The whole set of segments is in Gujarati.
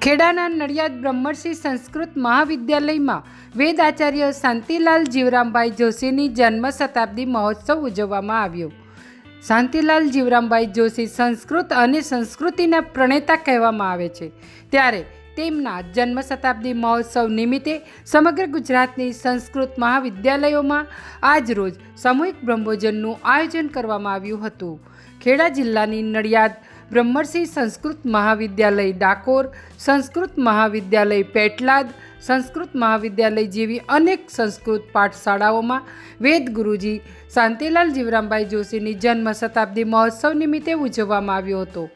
ખેડાના નડિયાદ બ્રહ્મર્ષિ સંસ્કૃત મહાવિદ્યાલયમાં વેદ આચાર્ય શાંતિલાલ જીવરામભાઈ જોશીની જન્મ શતાબ્દી મહોત્સવ ઉજવવામાં આવ્યો। શાંતિલાલ જીવરામભાઈ જોશી સંસ્કૃત અને સંસ્કૃતિના પ્રણેતા કહેવામાં આવે છે, ત્યારે તેમના જન્મ શતાબ્દી મહોત્સવ નિમિત્તે સમગ્ર ગુજરાતની સંસ્કૃત મહાવિદ્યાલયોમાં આજરોજ સામૂહિક બ્રહ્મભોજનનું આયોજન કરવામાં આવ્યું હતું। ખેડા જિલ્લાની નડિયાદ બ્રહ્મર્ષિ સંસ્કૃત મહાવિદ્યાલય ડાકોર, સંસ્કૃત મહાવિદ્યાલય પેટલાદ, સંસ્કૃત મહાવિદ્યાલય જેવી અનેક સંસ્કૃત પાઠશાળાઓમાં વેદ ગુરુજી શાંતિલાલ જીવરામભાઈ જોશીની જન્મ શતાબ્દી મહોત્સવ નિમિત્તે ઉજવવામાં આવ્યો હતો।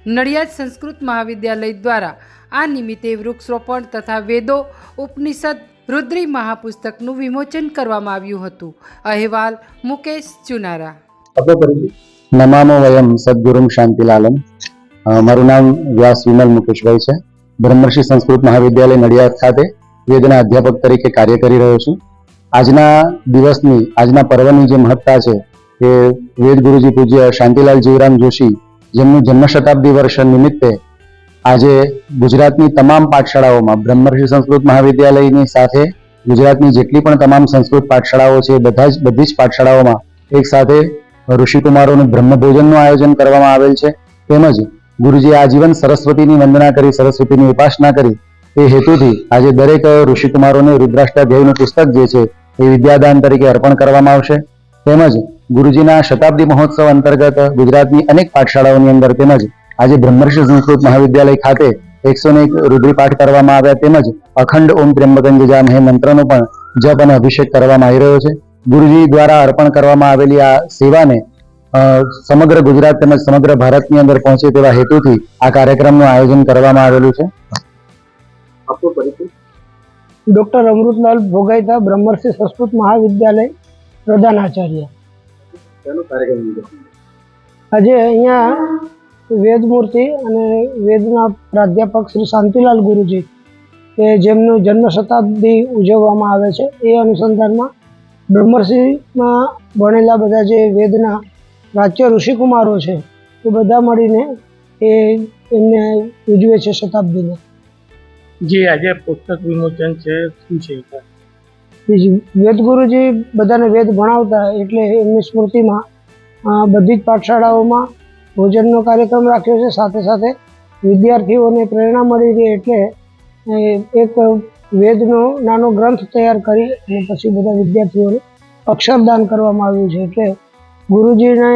નડિયાદ સંસ્કૃત મહાવિદ્યાલય દ્વારા આ નિમિત્તે વૃક્ષરોપણ તથા વેદો ઉપનિષદ રુદ્રી મહાપુસ્તકનું વિમોચન કરવામાં આવ્યું હતું। અહેવાલ મુકેશ ચુનારા। નમામો વયમ સદગુરુમ શાંતિલાલમ। મારું નામ વ્યાસ વિમલ મુકેશભાઈ છે। બ્રહ્મર્ષિ સંસ્કૃત મહાવિદ્યાલય નડિયાદ ખાતે વેદના અધ્યાપક તરીકે કાર્ય કરી રહ્યો છું। આજના પર્વની જે મહત્તા છે કે વેદ ગુરુજી પૂજ્ય શાંતિલાલ જીવરામ જોશી જેમનું જન્મ શતાબ્દી વર્ષ નિમિત્તે આજે ગુજરાતની તમામ પાઠશાળાઓમાં બ્રહ્મર્ષિ સંસ્કૃત મહાવિદ્યાલયની સાથે ગુજરાતની જેટલી પણ તમામ સંસ્કૃત પાઠશાળાઓ છે બધી જ પાઠશાળાઓમાં એક સાથે ઋષિકુમારોનું બ્રહ્મભોજનનું આયોજન કરવામાં આવેલ છે। તેમજ ગુરુજીએ આજીવન સરસ્વતીની વંદના કરી, સરસ્વતીની ઉપાસના કરી તે હેતુથી આજે દરેક ઋષિકુમારોને રુદ્રાષ્ટાધ્યાયનું પુસ્તક જે છે એ વિદ્યાદાન તરીકે અર્પણ કરવામાં આવશે। તેમજ ગુરુજીના શતાબ્દી મહોત્સવ અંતર્ગત ગુજરાતની અનેક પાઠશાળાઓની અંદર તેમજ આજે બ્રહ્મર્ષિ સંસ્કૃત મહાવિદ્યાલય ખાતે 101 રુદ્રી પાઠ કરવામાં આવ્યા। તેમજ અખંડ ઓમ ત્ર્યંબકં જજામહે મંત્રનો પણ જપ અને અભિષેક કરવામાં આવી રહ્યો છે। ગુરુજી દ્વારા અર્પણ કરવામાં આવેલી આ સેવાને સમગ્ર ગુજરાત તેમજ સમગ્ર ભારતની અંદર પહોંચે તેવા હેતુથી આ કાર્યક્રમનું આયોજન કરવામાં આવેલું છે। ડોક્ટર અમૃતલાલ ભોગાઈતા, બ્રહ્મર્ષિ સંસ્કૃત મહાવિદ્યાલય પ્રધાન આચાર્ય। આજે અહીંયા વેદમૂર્તિ અને વેદના પ્રાધ્યાપક શ્રી શાંતિલાલ ગુરુજી કે જેમનું જન્મ શતાબ્દી ઉજવવામાં આવે છે એ અનુસંધાનમાં બ્રહ્મર્ષિમાં ભણેલા બધા જે વેદના પ્રાચ્ય ઋષિકુમારો છે એ બધા મળીને એમને ઉજવે છે શતાબ્દીને। જે આજે પુસ્તક વિમોચન છે શું છે? વેદ ગુરુજી બધાને વેદ ભણાવતા એટલે એમની સ્મૃતિમાં બધી જ પાઠશાળાઓમાં ભોજનનો કાર્યક્રમ રાખ્યો છે। સાથે સાથે વિદ્યાર્થીઓને પ્રેરણા મળી રહી એટલે એક વેદનો નાનો ગ્રંથ તૈયાર કરી અને પછી બધા વિદ્યાર્થીઓને અક્ષરદાન કરવામાં આવ્યું છે। એટલે ગુરુજીને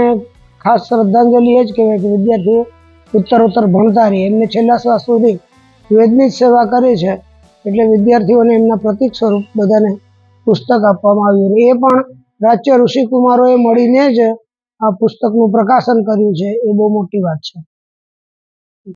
ખાસ શ્રદ્ધાંજલિ એ જ કહેવાય કે વિદ્યાર્થીઓ ઉત્તરોત્તર ભણતા રહે, એમને છેલ્લા શ્વાસ સુધી વેદની જ સેવા કરી છે એટલે વિદ્યાર્થીઓને એમના પ્રતીક સ્વરૂપ બધાને પુસ્તક આપવામાં આવ્યું। એ પણ પ્રાચ્ય ઋષિકુમારોએ મળીને જ આ પુસ્તકનું પ્રકાશન કર્યું છે, એ બહુ મોટી વાત છે।